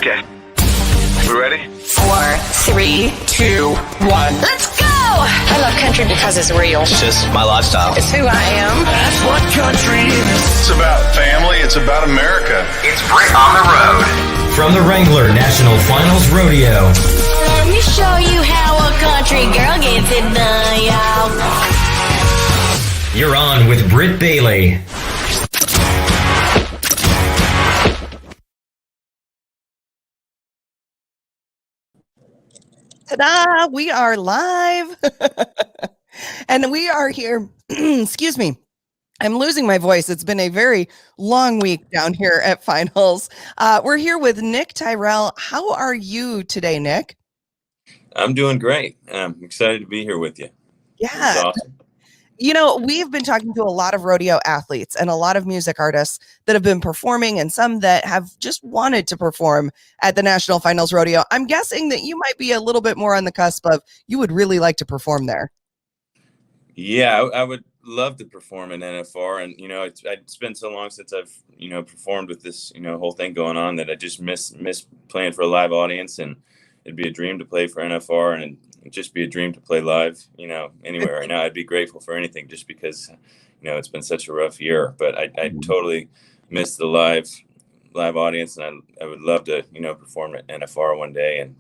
Okay. We ready? 4, 3, 2, 1. Let's go! I love country because it's real. It's just my lifestyle. It's who I am. That's what country is. It's about family. It's about America. It's Britt on the road. From the Wrangler National Finals Rodeo. Let me show you how a country girl gets it done, y'all. You're on with Britt Bailey. Ta-da! We are live. And we are here. Excuse me. I'm losing my voice. It's been a very long week down here at Finals. We're here with Nick Tyrrel. How are you today, Nick? I'm doing great. I'm excited to be here with you. Yeah. Awesome. You know, we've been talking to a lot of rodeo athletes and a lot of music artists that have been performing and some that have just wanted to perform at the National Finals Rodeo. I'm guessing that you might be a little bit more on the cusp of you would really like to perform there. Yeah, I would love to perform in NFR. And, it's been so long since I've, performed with this, whole thing going on that I just miss playing for a live audience. And it'd be a dream to play for NFR, and it'd just be a dream to play live, anywhere right now. I'd be grateful for anything just because, it's been such a rough year. But I totally miss the live audience, and I would love to, perform at NFR one day and,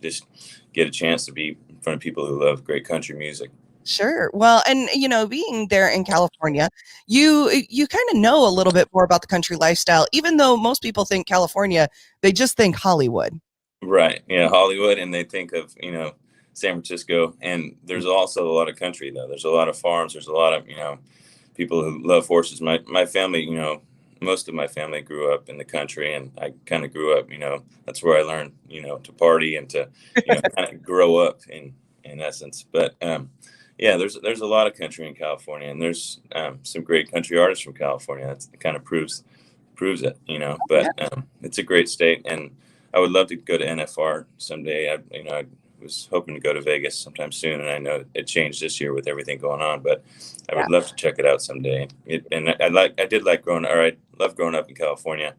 just get a chance to be in front of people who love great country music. Sure. Well, and, being there in California, you kind of know a little bit more about the country lifestyle, even though most people think California, they just think Hollywood. Right. Yeah, Hollywood, and they think of, San Francisco, and there's also a lot of country though. There's a lot of farms. There's a lot of, people who love horses. My family, most of my family grew up in the country, and I kind of grew up, that's where I learned, to party and to, kind of grow up in essence. But, yeah, there's a lot of country in California, and there's some great country artists from California. That kind of proves it, but it's a great state, and I would love to go to NFR someday. I was hoping to go to Vegas sometime soon, and I know it changed this year with everything going on, but I would love to check it out someday. I love growing up in California,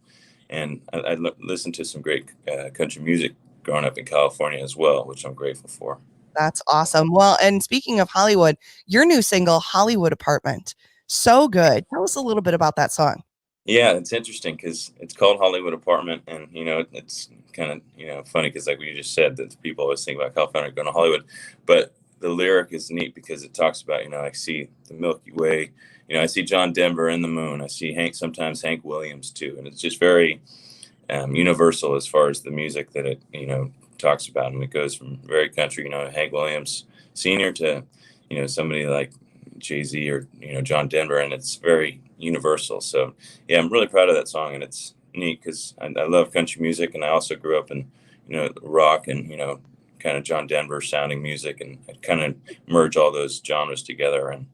and I listened to some great country music growing up in California as well, which I'm grateful for. That's awesome. Well, and speaking of Hollywood, your new single, Hollywood Apartment, so good. Tell us a little bit about that song. Yeah, it's interesting because it's called Hollywood Apartment, and it's kind of funny because like we just said that people always think about California going to Hollywood, but the lyric is neat because it talks about I see the Milky Way, I see John Denver and the moon, I see sometimes Hank Williams too, and it's just very universal as far as the music that it talks about, and it goes from very country, Hank Williams Sr. to somebody like Jay-Z or John Denver, and it's very universal. So yeah, I'm really proud of that song, and it's neat because I love country music, and I also grew up in rock and kind of John Denver sounding music, and I kind of merge all those genres together, and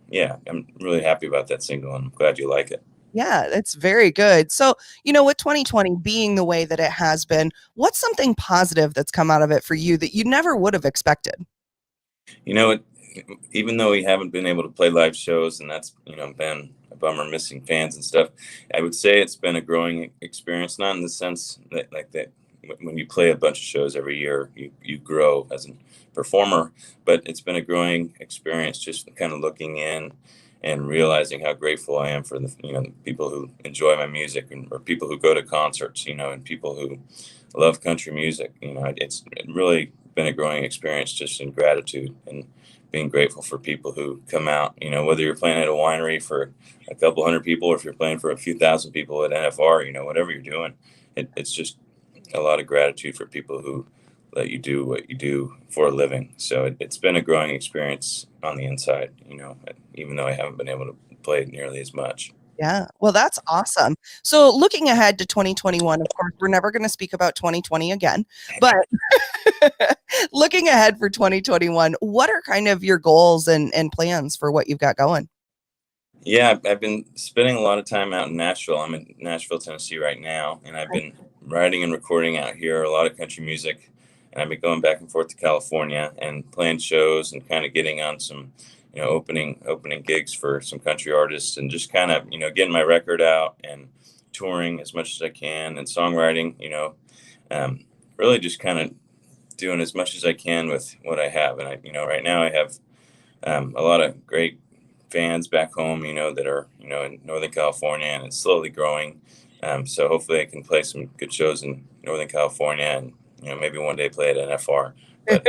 yeah, I'm really happy about that single, and I'm glad you like it. Yeah, it's very good. So, with 2020 being the way that it has been, what's something positive that's come out of it for you that you never would have expected? Even though we haven't been able to play live shows, and that's been a bummer, missing fans and stuff, I would say it's been a growing experience, not in the sense that when you play a bunch of shows every year, you grow as a performer, but it's been a growing experience just kind of looking in and realizing how grateful I am for the the people who enjoy my music, or people who go to concerts, and people who love country music. It's really been a growing experience just in gratitude and being grateful for people who come out, whether you're playing at a winery for a couple hundred people, or if you're playing for a few thousand people at NFR, whatever you're doing, it's just a lot of gratitude for people who let you do what you do for a living. So it's been a growing experience on the inside, even though I haven't been able to play nearly as much. Yeah, well, that's awesome. So looking ahead to 2021, of course, we're never going to speak about 2020 again, but looking ahead for 2021, what are kind of your goals and plans for what you've got going? Yeah, I've been spending a lot of time out in Nashville. I'm in Nashville, Tennessee right now, and I've been writing and recording out here a lot of country music, and I've been going back and forth to California and playing shows and kind of getting on some opening gigs for some country artists, and just kind of getting my record out and touring as much as I can, and songwriting, really just kind of doing as much as I can with what I have. And right now I have a lot of great fans back home, that are, in Northern California, and it's slowly growing. So hopefully I can play some good shows in Northern California, and, maybe one day play at NFR. But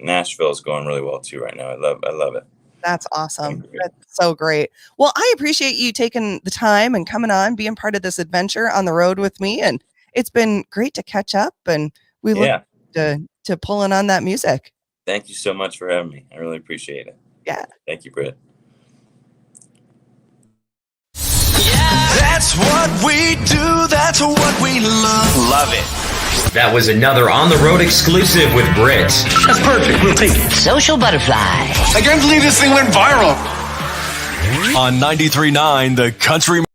Nashville is going really well too right now. I love it. That's awesome. That's so great. Well, I appreciate you taking the time and coming on, being part of this adventure on the road with me. And it's been great to catch up, and we look to pulling on that music. Thank you so much for having me. I really appreciate it. Yeah. Thank you, Britt. That's what we do. That's what we love. Love it. That was another On the Road exclusive with Britt. That's perfect. We'll take it. Social butterfly. I can't believe this thing went viral. On 93.9, the Country